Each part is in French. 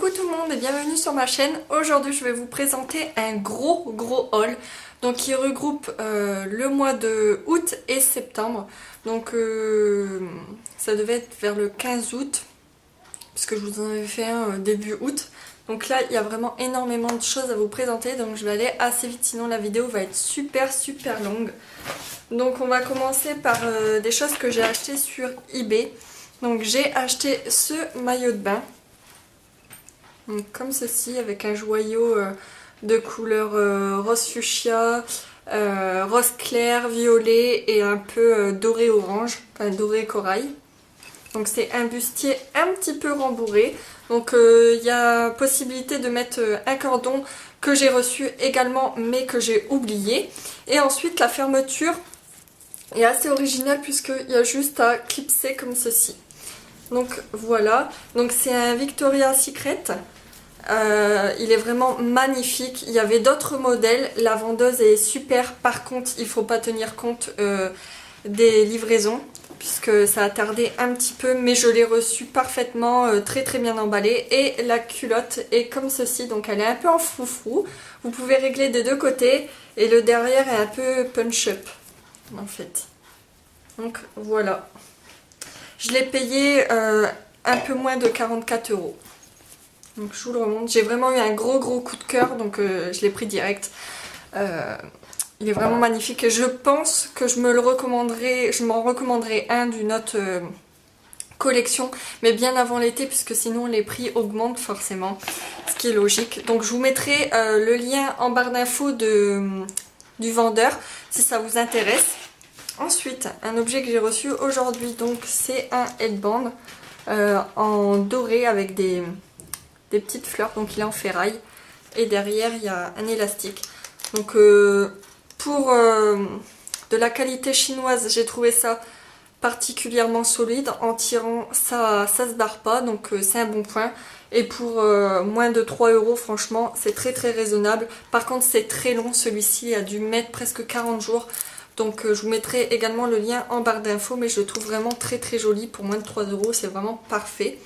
Coucou tout le monde et bienvenue sur ma chaîne. Aujourd'hui je vais vous présenter un gros haul donc qui regroupe le mois de août et septembre. Donc ça devait être vers le 15 août puisque je vous en avais fait un début août. Donc là il y a vraiment énormément de choses à vous présenter, donc je vais aller assez vite sinon la vidéo va être super longue. Donc on va commencer par des choses que j'ai achetées sur eBay. Donc j'ai acheté ce maillot de bain. Donc, comme ceci, avec un joyau de couleur rose fuchsia, rose clair, violet et un peu doré orange, enfin doré corail. Donc c'est un bustier un petit peu rembourré. Donc il y a possibilité de mettre un cordon que j'ai reçu également mais que j'ai oublié. Et ensuite la fermeture est assez originale puisqu'il y a juste à clipser comme ceci. Donc voilà, donc c'est un Victoria's Secret. Il est vraiment magnifique. Il y avait d'autres modèles, la vendeuse est super, par contre il ne faut pas tenir compte des livraisons puisque ça a tardé un petit peu, mais je l'ai reçu parfaitement, très bien emballé. Et la culotte est comme ceci, donc elle est un peu en froufrou, vous pouvez régler des deux côtés et le derrière est un peu punch-up en fait. Donc voilà, je l'ai payé un peu moins de 44 €. Donc je vous le remonte. J'ai vraiment eu un gros coup de cœur, donc je l'ai pris direct. Il est vraiment magnifique et je pense que je m'en recommanderai un d'une autre collection, mais bien avant l'été puisque sinon les prix augmentent forcément, ce qui est logique. Donc je vous mettrai le lien en barre d'infos du vendeur si ça vous intéresse. Ensuite, un objet que j'ai reçu aujourd'hui, donc c'est un headband en doré avec des petites fleurs, donc il est en ferraille et derrière il y a un élastique. Donc pour de la qualité chinoise, j'ai trouvé ça particulièrement solide. En tirant ça se barre pas, donc c'est un bon point. Et pour moins de 3 €, franchement c'est très raisonnable. Par contre c'est très long, celui-ci a dû mettre presque 40 jours. Donc je vous mettrai également le lien en barre d'infos, mais je le trouve vraiment très joli. Pour moins de 3 €, c'est vraiment parfait.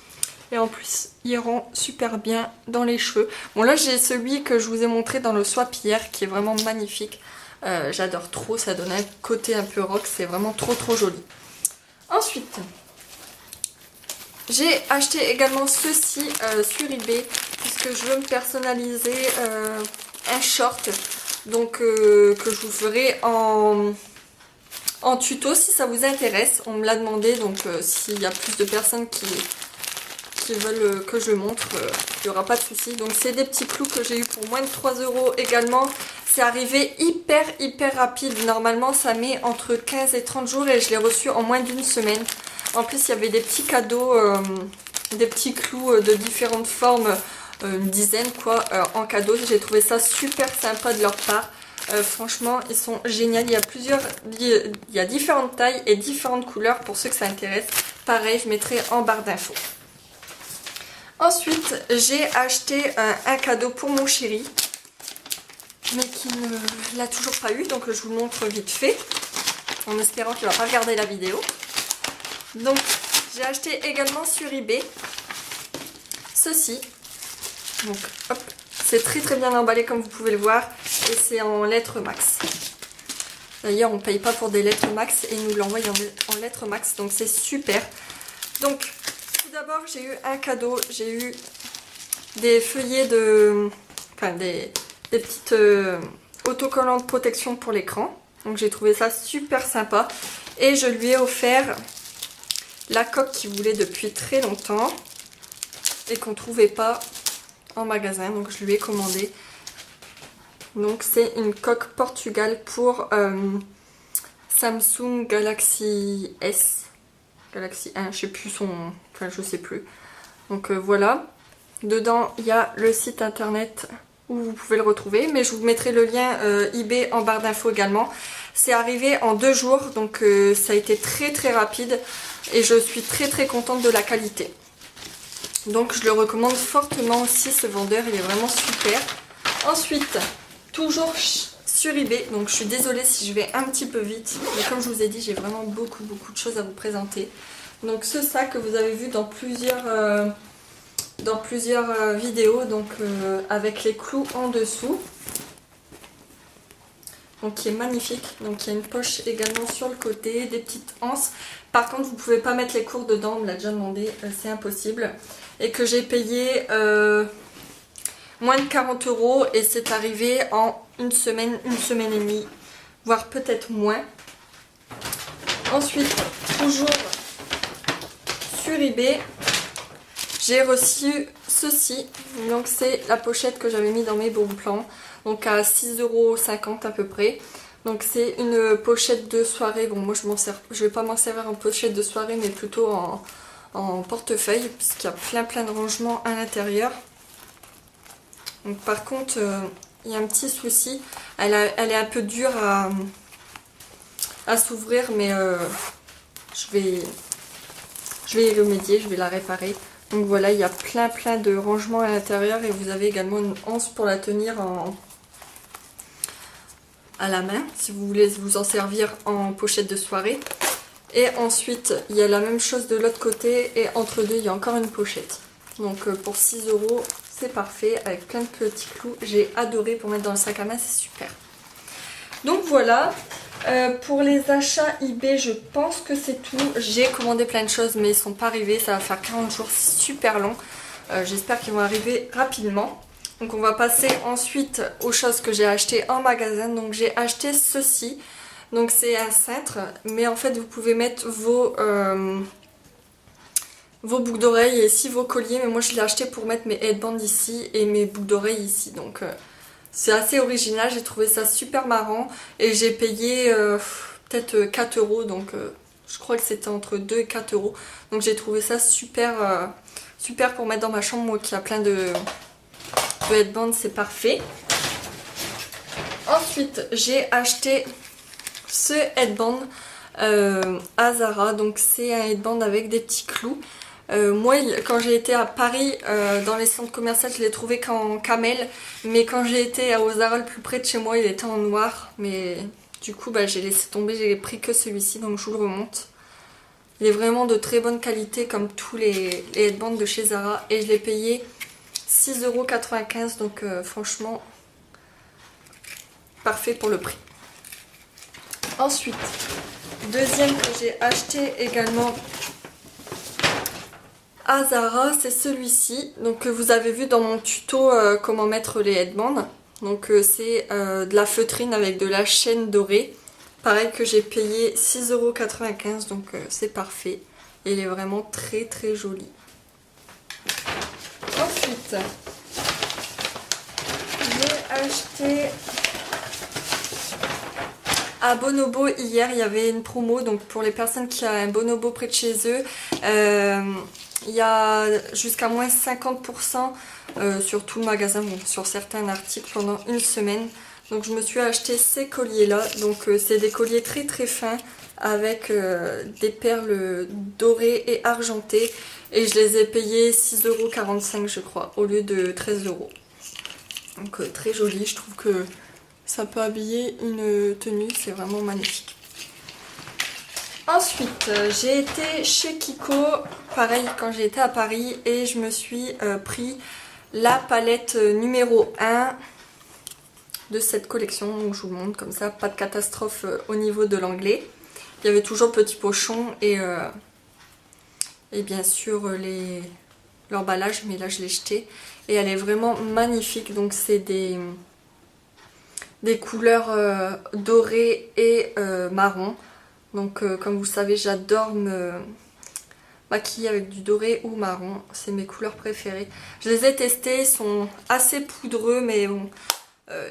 Et en plus il rend super bien dans les cheveux. Bon là j'ai celui que je vous ai montré dans le swap hier qui est vraiment magnifique. J'adore trop, ça donne un côté un peu rock, c'est vraiment trop joli. Ensuite j'ai acheté également ceci sur eBay puisque je veux me personnaliser un short. Donc que je vous ferai en tuto si ça vous intéresse. On me l'a demandé, donc s'il y a plus de personnes qui veulent que je montre, il n'y aura pas de souci. Donc c'est des petits clous que j'ai eu pour moins de 3 € également. C'est arrivé hyper rapide. Normalement ça met entre 15 et 30 jours et je l'ai reçu en moins d'une semaine. En plus il y avait des petits cadeaux, des petits clous de différentes formes, une dizaine quoi, en cadeau. J'ai trouvé ça super sympa de leur part. Franchement ils sont géniaux. Il y a différentes tailles et différentes couleurs pour ceux que ça intéresse. Pareil, je mettrai en barre d'infos. Ensuite, j'ai acheté un cadeau pour mon chéri, mais qui ne l'a toujours pas eu, donc je vous le montre vite fait, en espérant qu'il ne va pas regarder la vidéo. Donc, j'ai acheté également sur eBay ceci. Donc, hop, c'est très bien emballé comme vous pouvez le voir, et c'est en lettres max. D'ailleurs, on ne paye pas pour des lettres max, et ils nous l'envoient en lettres max, donc c'est super. Donc, d'abord j'ai eu un cadeau, j'ai eu des feuillets des petites autocollants de protection pour l'écran. Donc j'ai trouvé ça super sympa. Et je lui ai offert la coque qu'il voulait depuis très longtemps et qu'on ne trouvait pas en magasin. Donc je lui ai commandé. Donc c'est une coque Portugal pour Samsung Galaxy S. Galaxy 1, je sais plus je sais plus. Donc voilà, dedans il y a le site internet où vous pouvez le retrouver, mais je vous mettrai le lien eBay en barre d'infos également. C'est arrivé en 2 jours, donc ça a été très rapide et je suis très contente de la qualité. Donc je le recommande fortement aussi, ce vendeur, il est vraiment super. Ensuite, toujours sur eBay, donc je suis désolée si je vais un petit peu vite, mais comme je vous ai dit, j'ai vraiment beaucoup de choses à vous présenter. Donc ce sac que vous avez vu dans plusieurs dans plusieurs vidéos, donc avec les clous en dessous. Donc qui est magnifique. Donc il y a une poche également sur le côté, des petites anses. Par contre vous pouvez pas mettre les cours dedans, on me l'a déjà demandé, c'est impossible. Et que j'ai payé moins de 40 € et c'est arrivé en une semaine et demie, voire peut-être moins. Ensuite, toujours sur eBay, j'ai reçu ceci. Donc c'est la pochette que j'avais mis dans mes bons plans. Donc à 6,50 € à peu près. Donc c'est une pochette de soirée. Bon moi je vais pas m'en servir en pochette de soirée mais plutôt en portefeuille. Puisqu'il y a plein de rangements à l'intérieur. Donc par contre il y a un petit souci. Elle est un peu dure à s'ouvrir mais je vais y remédier, je vais la réparer. Donc voilà, il y a plein de rangements à l'intérieur et vous avez également une anse pour la tenir à la main si vous voulez vous en servir en pochette de soirée. Et ensuite il y a la même chose de l'autre côté et entre deux il y a encore une pochette. Donc pour 6 € c'est parfait avec plein de petits clous. J'ai adoré pour mettre dans le sac à main, c'est super. Donc voilà, pour les achats eBay je pense que c'est tout. J'ai commandé plein de choses mais ils sont pas arrivés, ça va faire 40 jours, c'est super long. J'espère qu'ils vont arriver rapidement. Donc on va passer ensuite aux choses que j'ai achetées en magasin. Donc j'ai acheté ceci. Donc c'est un cintre, mais en fait vous pouvez mettre vos boucles d'oreilles et ici vos colliers. Mais moi je l'ai acheté pour mettre mes headbands ici et mes boucles d'oreilles ici. Donc c'est assez original, j'ai trouvé ça super marrant. Et j'ai payé peut-être 4 €. Donc je crois que c'était entre 2 et 4 €. Donc j'ai trouvé ça super, super pour mettre dans ma chambre. Moi qui a plein de headband, c'est parfait. Ensuite j'ai acheté ce headband à Zara. Donc c'est un headband avec des petits clous. Moi quand j'ai été à Paris dans les centres commerciaux je l'ai trouvé qu'en camel. Mais quand j'ai été au Zara le plus près de chez moi il était en noir. Mais du coup j'ai laissé tomber, j'ai pris que celui-ci donc je vous le remonte. Il est vraiment de très bonne qualité comme tous les headbands de chez Zara. Et je l'ai payé 6,95 € donc franchement parfait pour le prix. Ensuite, deuxième que j'ai acheté également à Zara, c'est celui-ci. Donc vous avez vu dans mon tuto comment mettre les headbands. Donc c'est de la feutrine avec de la chaîne dorée. Pareil que j'ai payé 6,95 € donc c'est parfait. Et il est vraiment très joli. Ensuite, j'ai acheté à Bonobo hier, il y avait une promo. Donc pour les personnes qui ont un Bonobo près de chez eux, il y a jusqu'à moins 50% sur tout le magasin, bon, sur certains articles pendant une semaine. Donc je me suis acheté ces colliers là. Donc c'est des colliers très fins avec des perles dorées et argentées. Et je les ai payés 6,45 € je crois au lieu de 13 €. Donc très joli, je trouve que ça peut habiller une tenue, c'est vraiment magnifique. Ensuite, j'ai été chez Kiko, pareil quand j'ai été à Paris, et je me suis pris la palette numéro 1 de cette collection. Donc je vous le montre comme ça, pas de catastrophe au niveau de l'anglais. Il y avait toujours le petit pochon et bien sûr l'emballage, mais là je l'ai jeté. Et elle est vraiment magnifique, donc c'est des couleurs dorées et marron. Donc comme vous savez j'adore me maquiller avec du doré ou marron, c'est mes couleurs préférées. Je les ai testés, ils sont assez poudreux mais bon,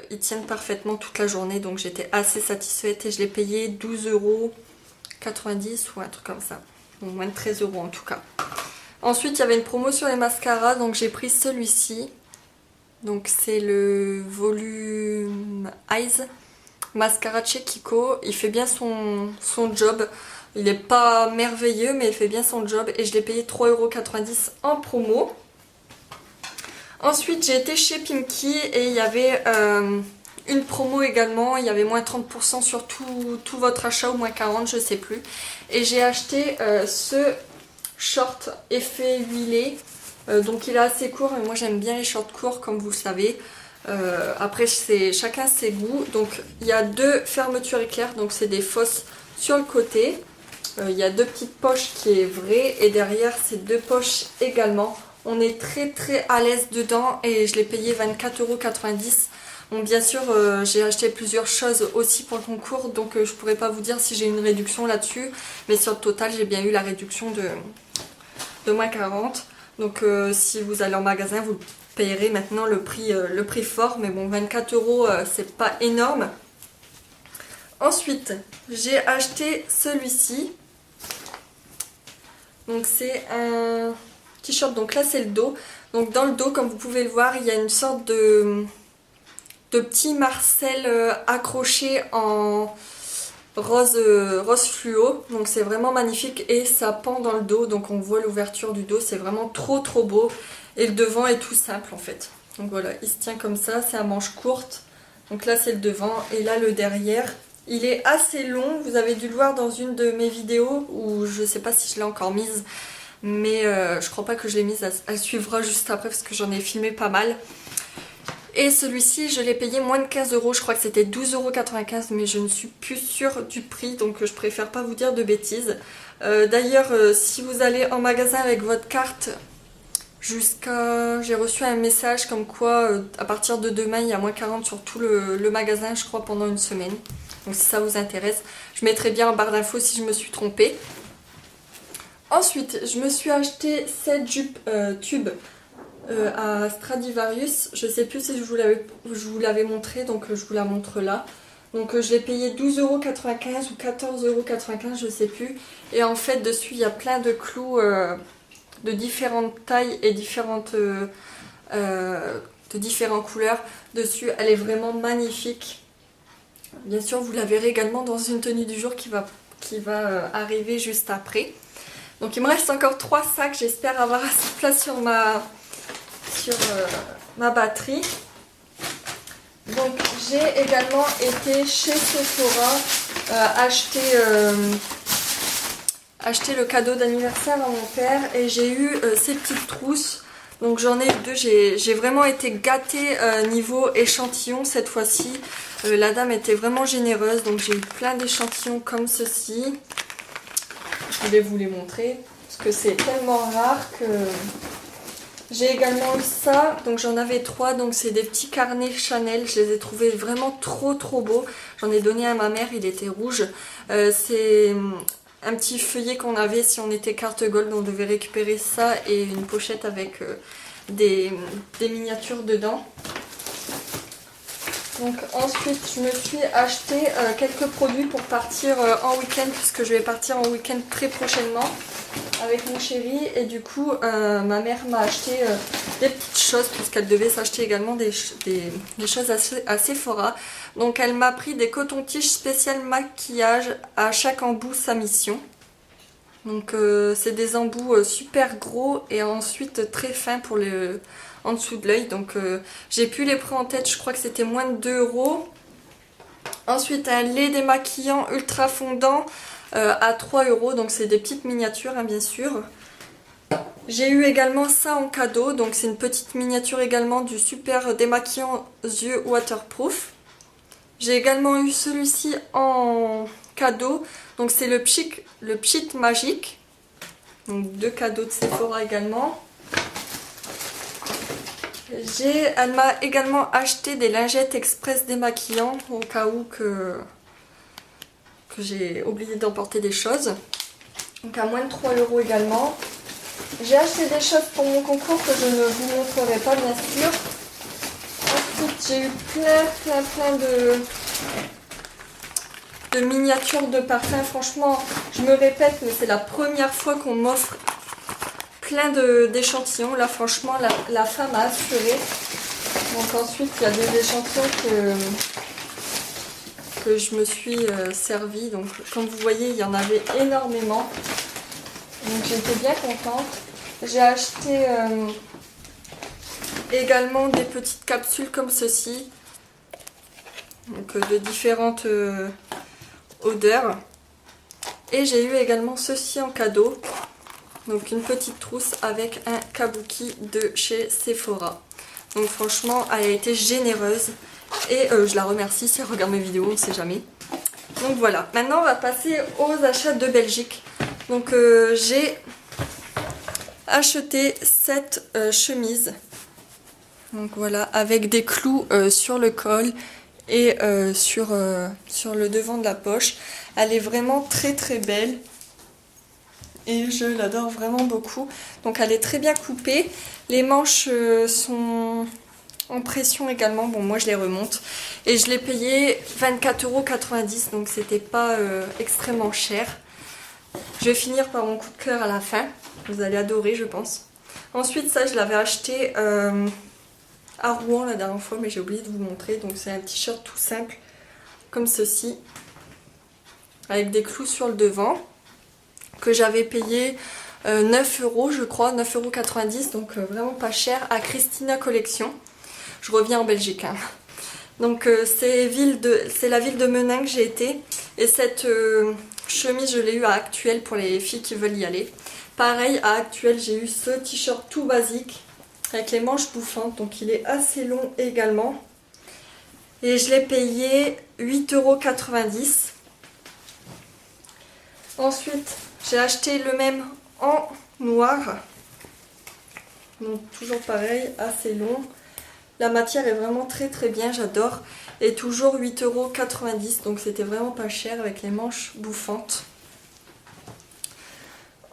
ils tiennent parfaitement toute la journée, donc j'étais assez satisfaite et je l'ai payé 12,90 € ou un truc comme ça, donc moins de 13 € en tout cas. Ensuite il y avait une promo sur les mascaras, donc j'ai pris celui-ci. Donc c'est le Volume Eyes mascara de chez Kiko. Il fait bien son job. Il n'est pas merveilleux mais il fait bien son job. Et je l'ai payé 3,90 € en promo. Ensuite j'ai été chez Pimkie et il y avait une promo également. Il y avait moins 30% sur tout votre achat ou moins 40%, je sais plus. Et j'ai acheté ce short effet huilé. Donc il est assez court, mais moi j'aime bien les shorts courts comme vous le savez. Après chacun ses goûts. Donc il y a 2 fermetures éclair, donc c'est des fosses sur le côté. Il y a 2 petites poches qui est vrai et derrière c'est 2 poches également. On est très à l'aise dedans et je l'ai payé 24,90 €. Donc bien sûr j'ai acheté plusieurs choses aussi pour le concours, donc je pourrais pas vous dire si j'ai une réduction là-dessus, mais sur le total j'ai bien eu la réduction de moins 40. Donc si vous allez en magasin vous payerez maintenant le prix fort, mais bon 24 € c'est pas énorme. Ensuite j'ai acheté celui-ci. Donc c'est un t-shirt, donc là c'est le dos. Donc dans le dos, comme vous pouvez le voir, il y a une sorte de petit marcel accroché en rose fluo. Donc c'est vraiment magnifique et ça pend dans le dos, donc on voit l'ouverture du dos, c'est vraiment trop beau. Et le devant est tout simple en fait. Donc voilà, il se tient comme ça, c'est à manches courtes. Donc là c'est le devant et là le derrière. Il est assez long, vous avez dû le voir dans une de mes vidéos, ou je sais pas si je l'ai encore mise, mais je crois pas que je l'ai mise, elle suivra juste après parce que j'en ai filmé pas mal. Et celui-ci je l'ai payé moins de 15 €, je crois que c'était 12,95 €, mais je ne suis plus sûre du prix, donc je préfère pas vous dire de bêtises. D'ailleurs si vous allez en magasin avec votre carte, j'ai reçu un message comme quoi à partir de demain il y a moins 40 sur tout le magasin, je crois pendant une semaine. Donc si ça vous intéresse, je mettrai bien en barre d'infos si je me suis trompée. Ensuite, je me suis acheté cette jupe tube à Stradivarius. Je sais plus si je vous l'avais montré, donc je vous la montre là. Donc je l'ai payé 12,95 € ou 14,95 €, je sais plus. Et en fait dessus il y a plein de clous de différentes tailles et de différentes couleurs. Dessus elle est vraiment magnifique. Bien sûr, vous la verrez également dans une tenue du jour qui va arriver juste après. Donc il me reste encore 3 sacs, j'espère avoir assez de place sur ma batterie. Donc j'ai également été chez Sephora acheter le cadeau d'anniversaire à mon père et j'ai eu ces petites trousses. Donc j'en ai 2, j'ai vraiment été gâtée niveau échantillon cette fois-ci. La dame était vraiment généreuse, donc j'ai eu plein d'échantillons comme ceci. Je voulais vous les montrer parce que c'est tellement rare que... J'ai également eu ça, donc j'en avais 3, donc c'est des petits carnets Chanel, je les ai trouvés vraiment trop beaux. J'en ai donné à ma mère, il était rouge. C'est un petit feuillet qu'on avait si on était carte gold, on devait récupérer ça et une pochette avec des miniatures dedans. Donc ensuite je me suis acheté quelques produits pour partir en week-end, puisque je vais partir en week-end très prochainement avec mon chéri, et du coup ma mère m'a acheté des petites choses puisqu'elle devait s'acheter également des choses à Sephora. Donc elle m'a pris des cotons-tiges spécial maquillage, à chaque embout sa mission. Donc c'est des embouts super gros et ensuite très fins pour en dessous de l'œil. Donc j'ai pu les prendre en tête, je crois que c'était moins de 2 €. Ensuite un lait démaquillant ultra fondant à 3 €, donc c'est des petites miniatures hein, bien sûr. J'ai eu également ça en cadeau, donc c'est une petite miniature également du super démaquillant yeux waterproof. J'ai également eu celui-ci en cadeau, donc c'est le Pchit Magique, donc 2 cadeaux de Sephora également. Elle m'a également acheté des lingettes express démaquillants au cas où que j'ai oublié d'emporter des choses, donc à moins de 3 € également. J'ai acheté des choses pour mon concours que je ne vous montrerai pas bien sûr. Ensuite j'ai eu plein de miniatures de parfums. Franchement je me répète, mais c'est la première fois qu'on m'offre plein d'échantillons. Là franchement la femme a assuré. Donc ensuite il y a des échantillons que je me suis servi. Donc comme vous voyez il y en avait énormément. Donc j'étais bien contente. J'ai acheté également des petites capsules comme ceci. Donc de différentes odeurs. Et j'ai eu également ceci en cadeau. Donc une petite trousse avec un kabuki de chez Sephora. Donc franchement, elle a été généreuse. Et je la remercie si elle regarde mes vidéos, on ne sait jamais. Donc voilà, maintenant on va passer aux achats de Belgique. Donc j'ai acheté cette chemise. Donc voilà, avec des clous sur le col et sur le devant de la poche. Elle est vraiment très très belle. Et je l'adore vraiment beaucoup. Donc elle est très bien coupée. Les manches sont en pression également. Bon, moi je les remonte. Et je l'ai payé 24,90 €. Donc c'était pas extrêmement cher. Je vais finir par mon coup de cœur à la fin. Vous allez adorer, je pense. Ensuite, ça je l'avais acheté à Rouen la dernière fois. Mais j'ai oublié de vous montrer. Donc c'est un t-shirt tout simple. Comme ceci. Avec des clous sur le devant. Que j'avais payé 9 € je crois, 9,90 €, donc vraiment pas cher, à Christina Collection. Je reviens en Belgique. Hein. Donc c'est la ville de Menin que j'ai été. Et cette chemise, je l'ai eu à Actuel pour les filles qui veulent y aller. Pareil, à Actuel, j'ai eu ce t-shirt tout basique, avec les manches bouffantes, donc il est assez long également. Et je l'ai payé 8,90 €. Ensuite, j'ai acheté le même en noir. Donc toujours pareil, assez long. La matière est vraiment très très bien, j'adore. Et toujours 8,90 €, donc c'était vraiment pas cher avec les manches bouffantes.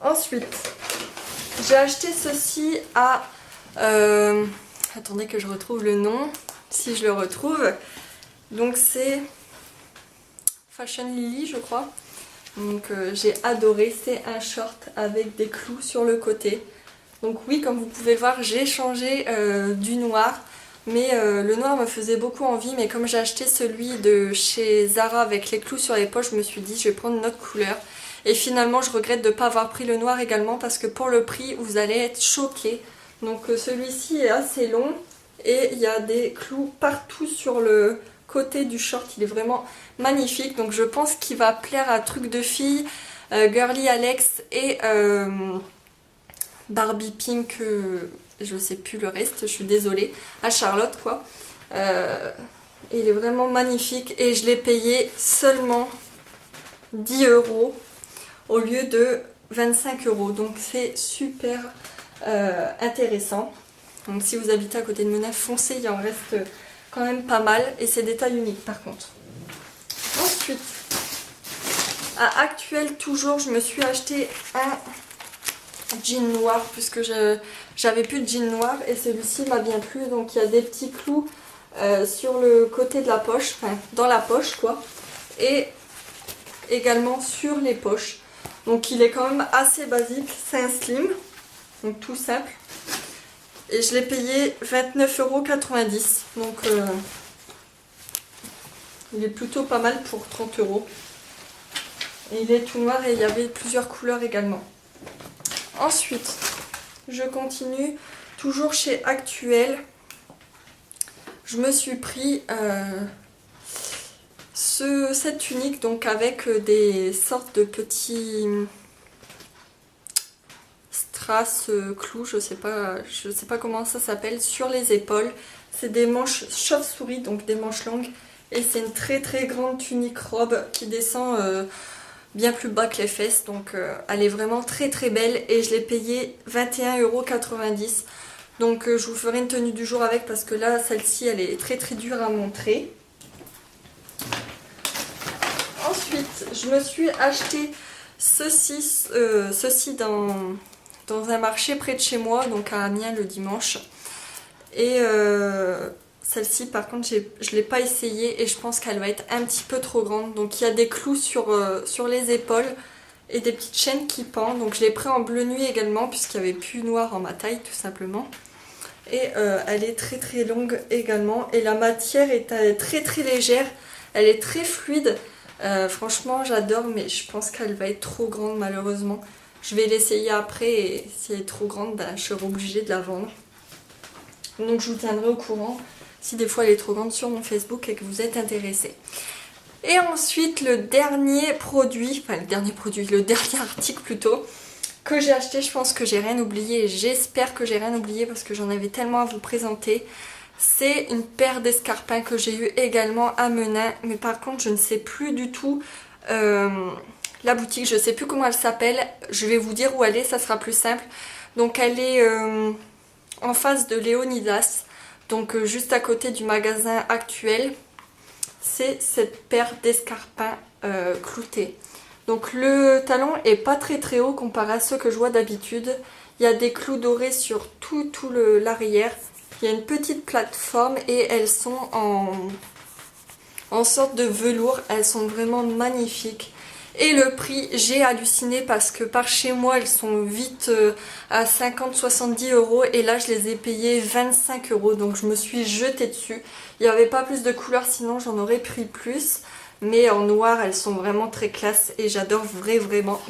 Ensuite, j'ai acheté ceci à... attendez que je retrouve le nom, si je le retrouve. Donc c'est Fashion Lily, je crois. Donc j'ai adoré, c'est un short avec des clous sur le côté. Donc oui, comme vous pouvez voir, j'ai changé du noir. Mais le noir me faisait beaucoup envie. Mais comme j'ai acheté celui de chez Zara avec les clous sur les poches, je me suis dit je vais prendre une autre couleur. Et finalement je regrette de ne pas avoir pris le noir également. Parce que pour le prix, vous allez être choqués. Donc celui-ci est assez long. Et il y a des clous partout sur le côté du short, il est vraiment magnifique. Donc je pense qu'il va plaire à Truc de Fille, Girly Alex et Barbie Pink, je sais plus le reste, je suis désolée, à Charlotte quoi. Il est vraiment magnifique et je l'ai payé seulement 10 € au lieu de 25 €. Donc c'est super intéressant. Donc si vous habitez à côté de Menin, foncez, il en reste quand même pas mal et c'est des tailles uniques par contre. Ensuite, à Actuel toujours, je me suis acheté un jean noir puisque j'avais plus de jean noir et celui-ci m'a bien plu. Donc il y a des petits clous sur le côté de la poche, enfin dans la poche quoi, et également sur les poches. Donc il est quand même assez basique, c'est un slim, donc tout simple. Et je l'ai payé 29,90 €. Donc il est plutôt pas mal pour 30 €. Et il est tout noir et il y avait plusieurs couleurs également. Ensuite, je continue toujours chez Actuel. Je me suis pris cette tunique donc avec des sortes de petits strass, clous, je sais pas comment ça s'appelle, sur les épaules. C'est des manches chauve-souris, donc des manches longues. Et c'est une très très grande tunique robe qui descend bien plus bas que les fesses. Donc elle est vraiment très très belle et je l'ai payée 21,90 €. Donc je vous ferai une tenue du jour avec parce que là celle-ci elle est très très dure à montrer. Ensuite je me suis acheté ceci dans un marché près de chez moi, donc à Amiens le dimanche. Et celle-ci par contre je ne l'ai pas essayée et je pense qu'elle va être un petit peu trop grande. Donc il y a des clous sur les épaules et des petites chaînes qui pendent. Donc je l'ai pris en bleu nuit également puisqu'il n'y avait plus noir en ma taille tout simplement. Et elle est très très longue également et la matière est très très légère, elle est très fluide. Franchement j'adore, mais je pense qu'elle va être trop grande malheureusement. Je vais l'essayer après et si elle est trop grande, ben, je serai obligée de la vendre. Donc je vous tiendrai au courant si des fois elle est trop grande sur mon Facebook et que vous êtes intéressés. Et ensuite le dernier article plutôt, que j'ai acheté. Je pense que j'ai rien oublié. J'espère que j'ai rien oublié parce que j'en avais tellement à vous présenter. C'est une paire d'escarpins que j'ai eu également à Menin. Mais par contre, je ne sais plus du tout la boutique. Je ne sais plus comment elle s'appelle. Je vais vous dire où elle est, ça sera plus simple. Donc elle est en face de Léonidas. Donc juste à côté du magasin actuel. C'est cette paire d'escarpins cloutés. Donc le talon est pas très haut comparé à ceux que je vois d'habitude. Il y a des clous dorés sur tout l'arrière. Il y a une petite plateforme et elles sont en sorte de velours. Elles sont vraiment magnifiques. Et le prix, j'ai halluciné parce que par chez moi, elles sont vite à 50-70 euros. Et là, je les ai payées 25 euros. Donc je me suis jetée dessus. Il n'y avait pas plus de couleurs, sinon j'en aurais pris plus. Mais en noir, elles sont vraiment très classe. Et j'adore vraiment.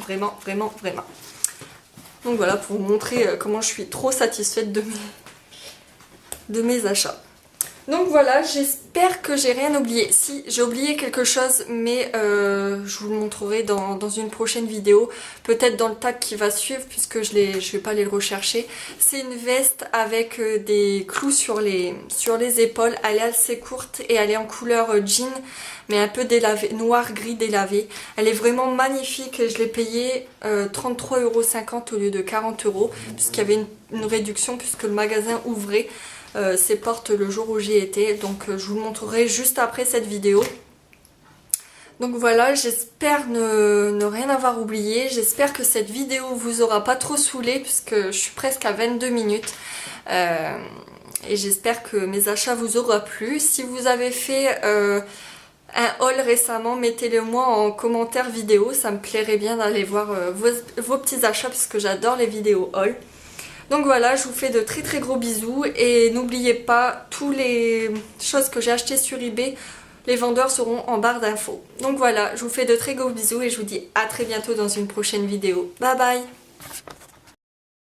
Donc voilà, pour vous montrer comment je suis trop satisfaite de mes achats. Donc voilà, j'espère que j'ai rien oublié. Si, j'ai oublié quelque chose, mais je vous le montrerai dans une prochaine vidéo. Peut-être dans le tag qui va suivre, puisque je vais pas aller le rechercher. C'est une veste avec des clous sur les épaules. Elle est assez courte et elle est en couleur jean, mais un peu délavé, noir-gris délavé. Elle est vraiment magnifique et je l'ai payée 33,50 € au lieu de 40 €, puisqu'il y avait une réduction, puisque le magasin ouvrait ses portes le jour où j'y étais. Donc je vous le montrerai juste après cette vidéo. Donc voilà, j'espère ne rien avoir oublié. J'espère que cette vidéo vous aura pas trop saoulé, puisque je suis presque à 22 minutes. Et j'espère que mes achats vous auront plu. Si vous avez fait un haul récemment, mettez-le moi en commentaire vidéo. Ça me plairait bien d'aller voir vos petits achats, parce que j'adore les vidéos haul. Donc voilà, je vous fais de très gros bisous et n'oubliez pas, toutes les choses que j'ai achetées sur eBay, les vendeurs seront en barre d'infos. Donc voilà, je vous fais de très gros bisous et je vous dis à très bientôt dans une prochaine vidéo. Bye bye!